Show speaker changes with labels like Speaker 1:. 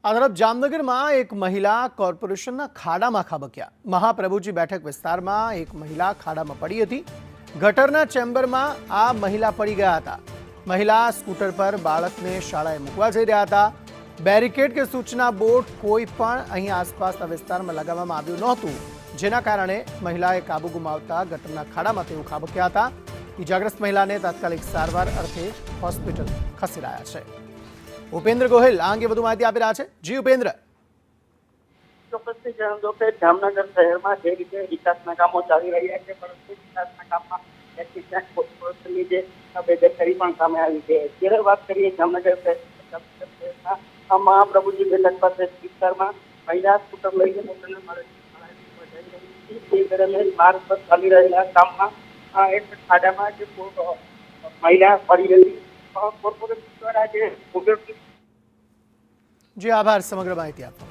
Speaker 1: આ તરફ જામનગરમાં એક મહિલા કોર્પોરેશનના ખાડામાં ખાબક્યા। મહાપ્રભુજી બેઠક વિસ્તારમાં એક મહિલા ખાડામાં પડી હતી। ગટરના ચેમ્બરમાં આ મહિલા પડી ગયા હતા। મહિલા સ્કૂટર પર બાળકને શાળાએ મૂકવા જઈ રહ્યા હતા। બેરિકેડ કે સૂચના બોર્ડ કોઈ પણ અહીં આસપાસના વિસ્તારમાં લગાવવામાં આવ્યું નહોતું, જેના કારણે મહિલાએ કાબુ ગુમાવતા ગટરના ખાડામાં તેઓ ખાબક્યા હતા। ઇજાગ્રસ્ત મહિલાને તાત્કાલિક સારવાર અર્થે હોસ્પિટલ ખસેડાયા છે। ઉપેન્દ્ર ગોહિલ આ અંગે વધુ માહિતી આપી રહ્યા છે। જી ઉપેન્દ્ર।
Speaker 2: ચોક્કસથી જણાવજો કે જામનગર શહેરમાં જે રીતે વિકાસના કામો ચાલી રહ્યા છે, પરંતુ વિકાસના કામમાં કોર્પોરેશનની જે બેદરકારી પણ સામે આવી છે। જ્યારે વાત કરીએ જામનગર શહેરના મહાપ્રભુજી બેઠક પાસે વિસ્તારમાં મહિલા સ્કૂટર લઈને પોતાના માર્ગ પર ચાલી રહેલા કામમાં એક ખાડામાં જે મહિલા પડી હતી। કોર્પોરેશન દ્વારા જે
Speaker 1: જી આભાર સમગ્ર માહિતી આપવા।